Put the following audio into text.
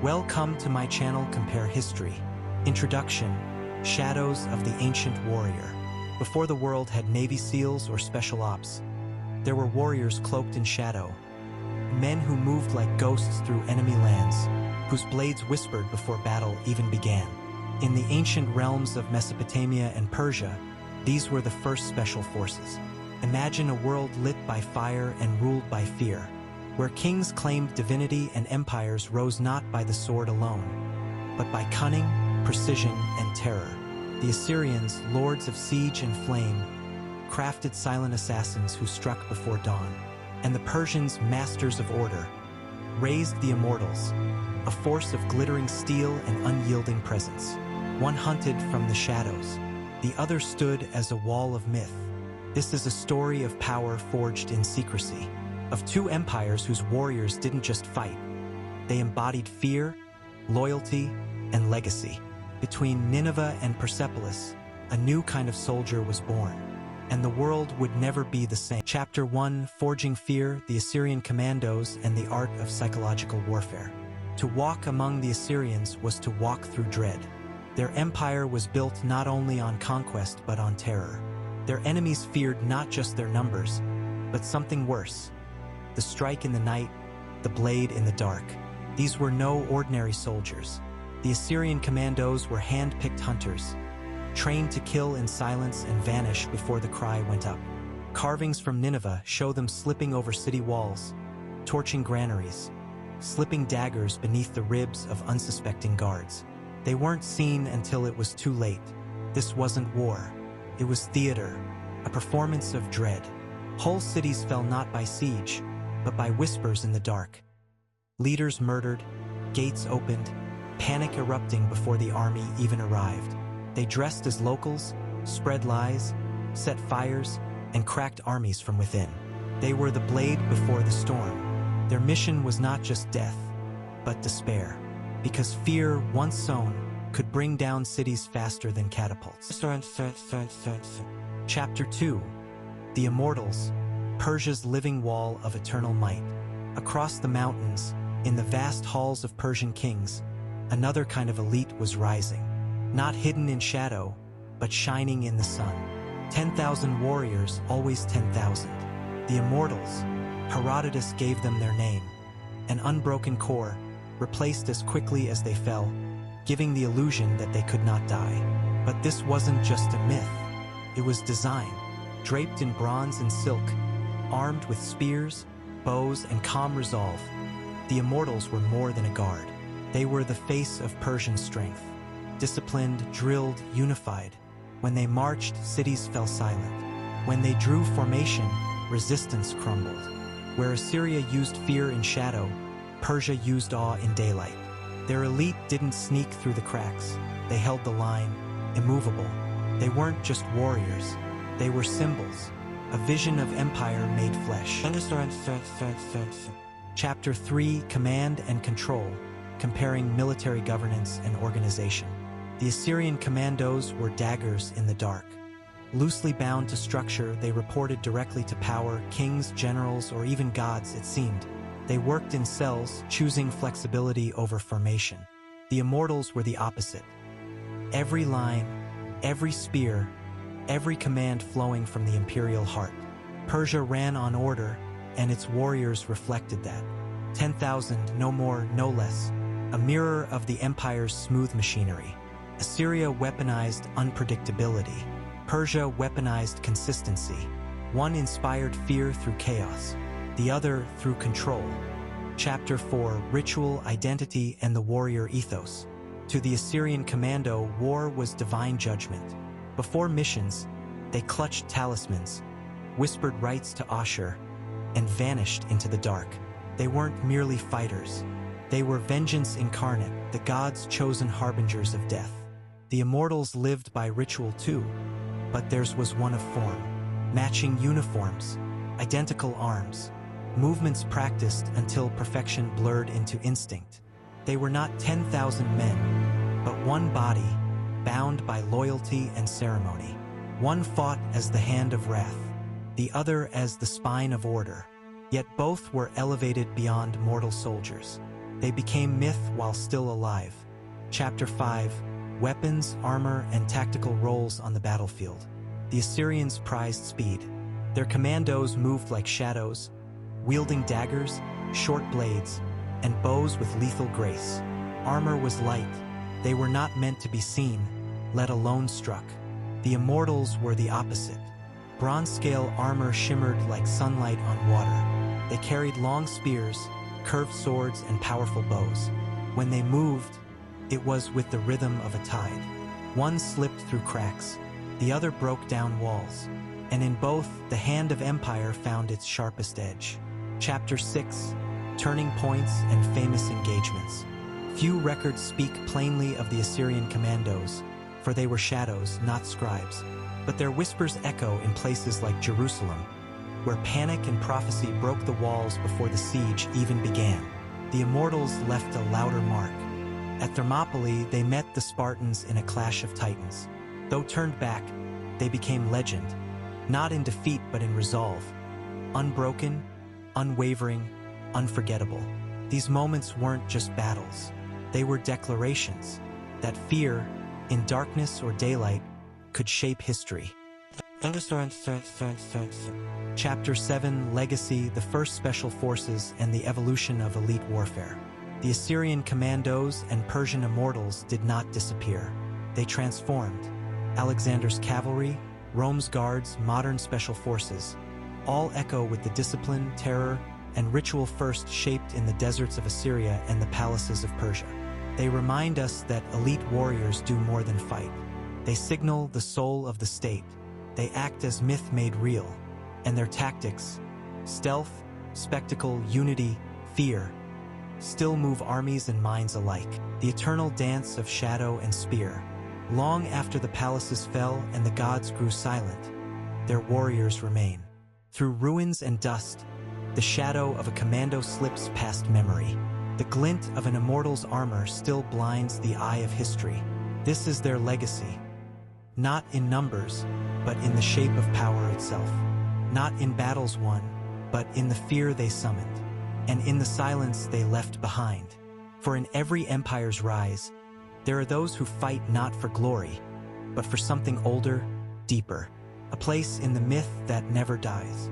Welcome to my channel Compare History. Introduction: Shadows of the Ancient Warrior. Before the world had Navy SEALs or Special Ops, there were warriors cloaked in shadow, men who moved like ghosts through enemy lands, whose blades whispered before battle even began. In the ancient realms of Mesopotamia and Persia, these were the first special forces. Imagine a world lit by fire and ruled by fear, where kings claimed divinity and empires rose not by the sword alone, but by cunning, precision, and terror. The Assyrians, lords of siege and flame, crafted silent assassins who struck before dawn. And the Persians, masters of order, raised the Immortals, a force of glittering steel and unyielding presence. One hunted from the shadows, the other stood as a wall of myth. This is a story of power forged in secrecy, of two empires whose warriors didn't just fight. They embodied fear, loyalty, and legacy. Between Nineveh and Persepolis, a new kind of soldier was born, and the world would never be the same. Chapter 1: Forging Fear, the Assyrian Commandos and the Art of Psychological Warfare. To walk among the Assyrians was to walk through dread. Their empire was built not only on conquest but on terror. Their enemies feared not just their numbers, but something worse: the strike in the night, the blade in the dark. These were no ordinary soldiers. The Assyrian Commandos were hand-picked hunters, trained to kill in silence and vanish before the cry went up. Carvings from Nineveh show them slipping over city walls, torching granaries, slipping daggers beneath the ribs of unsuspecting guards. They weren't seen until it was too late. This wasn't war. It was theater, a performance of dread. Whole cities fell not by siege, but by whispers in the dark. Leaders murdered, gates opened, panic erupting before the army even arrived. They dressed as locals, spread lies, set fires, and cracked armies from within. They were the blade before the storm. Their mission was not just death, but despair, because fear, once sown, could bring down cities faster than catapults. Chapter 2: The Immortals, Persia's living wall of eternal might. Across the mountains, in the vast halls of Persian kings, another kind of elite was rising, not hidden in shadow, but shining in the sun. 10,000 warriors, always 10,000. The Immortals, Herodotus gave them their name, an unbroken core, replaced as quickly as they fell, giving the illusion that they could not die. But this wasn't just a myth. It was design, draped in bronze and silk, armed with spears, bows, and calm resolve. The Immortals were more than a guard. They were the face of Persian strength. Disciplined, drilled, unified. When they marched, cities fell silent. When they drew formation, resistance crumbled. Where Assyria used fear in shadow, Persia used awe in daylight. Their elite didn't sneak through the cracks. They held the line, immovable. They weren't just warriors. They were symbols, a vision of empire made flesh. Chapter 3: Command and Control, comparing military governance and organization. The Assyrian Commandos were daggers in the dark. Loosely bound to structure, they reported directly to power, kings, generals, or even gods, it seemed. They worked in cells, choosing flexibility over formation. The Immortals were the opposite. Every line, every spear, every command flowing from the imperial heart. Persia ran on order, and its warriors reflected that. 10,000, no more, no less. A mirror of the empire's smooth machinery. Assyria weaponized unpredictability. Persia weaponized consistency. One inspired fear through chaos, the other through control. Chapter 4: Ritual, Identity, and the Warrior Ethos. To the Assyrian commando, war was divine judgment. Before missions, they clutched talismans, whispered rites to Ashur, and vanished into the dark. They weren't merely fighters. They were vengeance incarnate, the gods' chosen harbingers of death. The Immortals lived by ritual too, but theirs was one of form. Matching uniforms, identical arms, movements practiced until perfection blurred into instinct. They were not 10,000 men, but one body, bound by loyalty and ceremony. One fought as the hand of wrath, the other as the spine of order. Yet both were elevated beyond mortal soldiers. They became myth while still alive. Chapter 5: Weapons, Armor, and Tactical Roles on the Battlefield. The Assyrians prized speed. Their commandos moved like shadows, wielding daggers, short blades, and bows with lethal grace. Armor was light. They were not meant to be seen, let alone struck. The Immortals were the opposite. Bronze-scale armor shimmered like sunlight on water. They carried long spears, curved swords, and powerful bows. When they moved, it was with the rhythm of a tide. One slipped through cracks, the other broke down walls, and in both, the hand of empire found its sharpest edge. Chapter 6: Turning Points and Famous Engagements. Few records speak plainly of the Assyrian Commandos, for they were shadows, not scribes. But their whispers echo in places like Jerusalem, where panic and prophecy broke the walls before the siege even began. The Immortals left a louder mark. At Thermopylae, they met the Spartans in a clash of titans. Though turned back, they became legend, not in defeat but in resolve. Unbroken, unwavering, unforgettable. These moments weren't just battles. They were declarations that fear, in darkness or daylight, could shape history. Chapter 7: Legacy, the First Special Forces and the Evolution of Elite Warfare. The Assyrian Commandos and Persian Immortals did not disappear. They transformed. Alexander's cavalry, Rome's guards, modern special forces, all echo with the discipline, terror, and ritual first shaped in the deserts of Assyria and the palaces of Persia. They remind us that elite warriors do more than fight. They signal the soul of the state. They act as myth made real. And their tactics, stealth, spectacle, unity, fear, still move armies and minds alike. The eternal dance of shadow and spear. Long after the palaces fell and the gods grew silent, their warriors remain. Through ruins and dust, the shadow of a commando slips past memory. The glint of an immortal's armor still blinds the eye of history. This is their legacy. Not in numbers, but in the shape of power itself. Not in battles won, but in the fear they summoned, and in the silence they left behind. For in every empire's rise, there are those who fight not for glory, but for something older, deeper, a place in the myth that never dies.